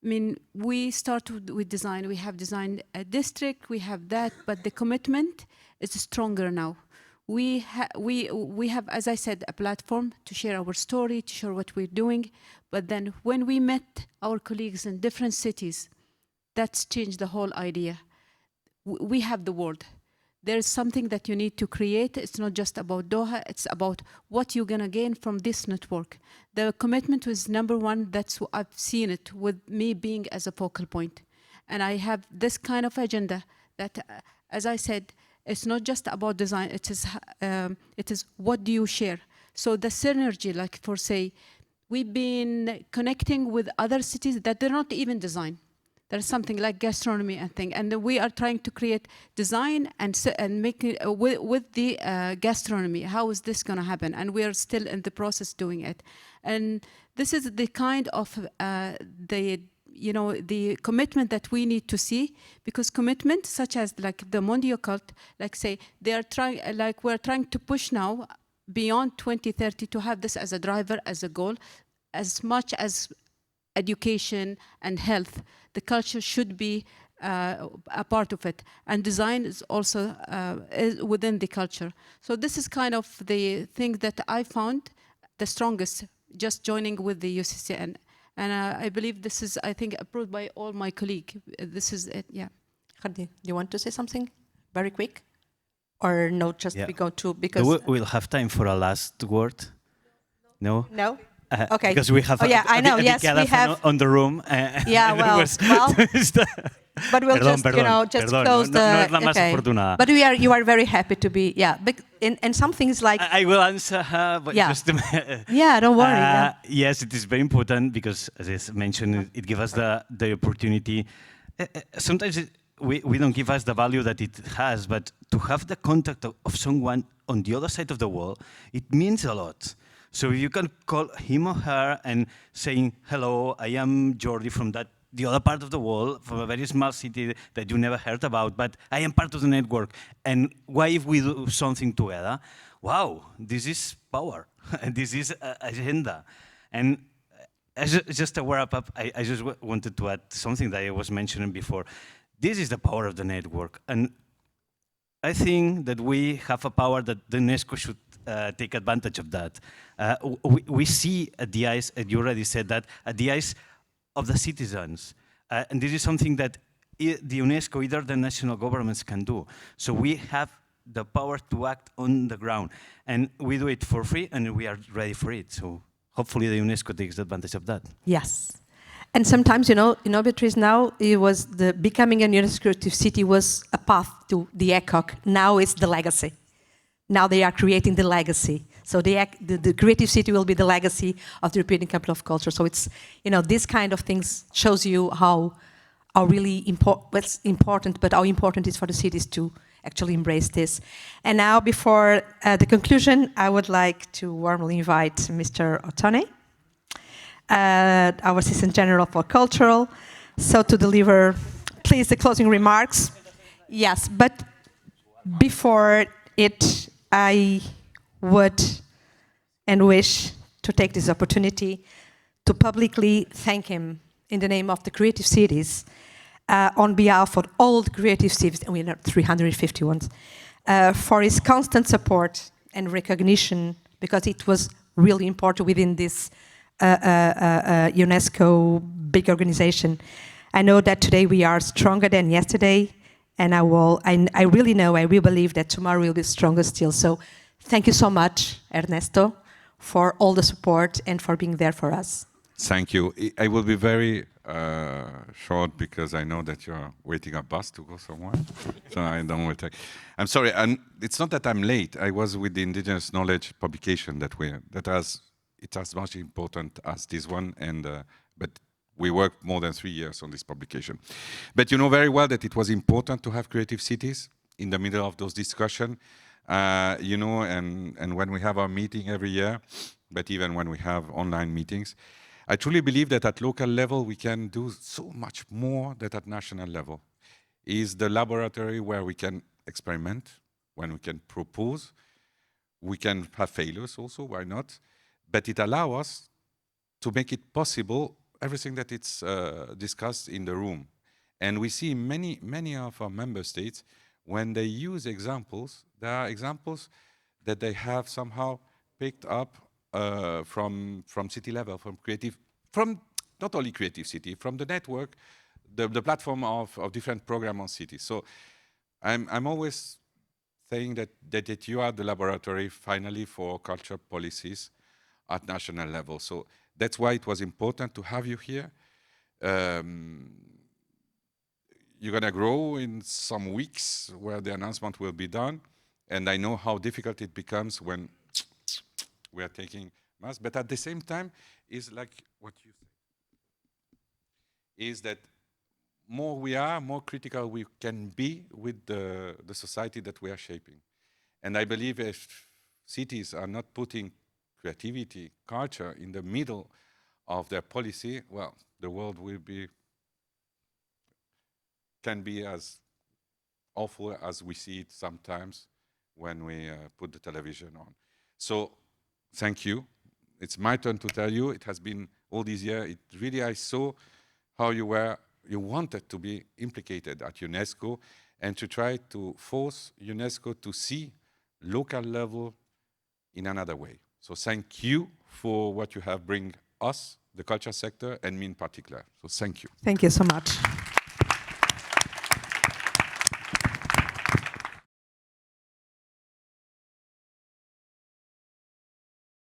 I mean, we started with design. We have designed a district, we have that, but the commitment is stronger now. We have, as I said, a platform to share our story, to share what we're doing. But then when we met our colleagues in different cities, that's changed the whole idea. We have the word. There's something that you need to create. It's not just about Doha, it's about what you're gonna gain from this network. The commitment was number one. That's what I've seen it with me being as a focal point. And I have this kind of agenda that, as I said, it's not just about design, it is what do you share. So the synergy, like for say, we've been connecting with other cities that they're not even design. There's something like gastronomy and thing, and we are trying to create design and make it with the gastronomy. How is this going to happen? And we are still in the process doing it. And this is the kind of the commitment that we need to see, because commitment such as like the Mondiacult, like say they are trying, like we're trying to push now beyond 2030 to have this as a driver, as a goal, as much as education and health. The culture should be a part of it, and design is also within the culture. So this is kind of the thing that I found the strongest, just joining with the UCCN. And I believe this is, I think, approved by all my colleagues. This is it, yeah. Khadi, do you want to say something very quick? Or no, just we go to, because... We'll have time for a last word. No? No? Okay. Because we have a yes, we have on the room. Yeah, well, but we'll just close the. No okay. But you are very happy to be, yeah. And some things like I will answer her, but just yeah, don't worry. Yes, it is very important because, as I mentioned, it gives us the opportunity. Sometimes we don't give us the value that it has, but to have the contact of someone on the other side of the wall, it means a lot. So if you can call him or her and saying, hello, I am Jordi from the other part of the world, from a very small city that you never heard about, but I am part of the network. And why if we do something together? Wow, this is power. This is agenda. And just to wrap up, I just wanted to add something that I was mentioning before. This is the power of the network. And I think that we have a power that the UNESCO should take advantage of that. We see at the eyes, and you already said that, at the eyes of the citizens. And this is something that the UNESCO, either the national governments can do. So we have the power to act on the ground. And we do it for free, and we are ready for it. So hopefully the UNESCO takes advantage of that. Yes. And sometimes, Beatrice, now it was becoming a UNESCO Creative City was a path to the ECOC. Now it's the legacy. Now they are creating the legacy. So the creative city will be the legacy of the European Capital of Culture. So it's, this kind of things shows you how really what's important, but how important it is for the cities to actually embrace this. And now, before the conclusion, I would like to warmly invite Mr. Ottone, our Assistant General for Cultural, so to deliver, please, the closing remarks. Yes, but before it, I would and wish to take this opportunity to publicly thank him in the name of the Creative Cities, on behalf of all the creative cities, and we are 351, for his constant support and recognition, because it was really important within this UNESCO big organization. I know that today we are stronger than yesterday, and I really believe that tomorrow we'll be stronger still. So thank you so much, Ernesto, for all the support and for being there for us. Thank you. I will be very short because I know that you're waiting a bus to go somewhere. So I don't want to take. I'm sorry, and it's not that I'm late. I was with the Indigenous Knowledge publication it's as much important as this one, and but we worked more than 3 years on this publication. But you know very well that it was important to have creative cities in the middle of those discussions, and when we have our meeting every year, but even when we have online meetings, I truly believe that at local level we can do so much more than at national level. Is the laboratory where we can experiment, when we can propose, we can have failures also, why not? But it allows us to make it possible, everything that it's discussed in the room. And we see many of our member states, when they use examples, there are examples that they have somehow picked up from city level, from not only Creative City, from the network, the platform of different programs on cities. So I'm always saying that you are the laboratory finally for culture policies at national level. So that's why it was important to have you here. You're going to grow in some weeks where the announcement will be done. And I know how difficult it becomes when we are taking mass. But at the same time, is like what you say, is that more we are, more critical we can be with the society that we are shaping. And I believe if cities are not putting creativity, culture in the middle of their policy, well, the world can be as awful as we see it sometimes when we put the television on. So, thank you. It's my turn to tell you, it has been all these years, I saw how you wanted to be implicated at UNESCO and to try to force UNESCO to see local level in another way. So thank you for what you have bring us, the culture sector, and me in particular. So thank you. Thank you so much.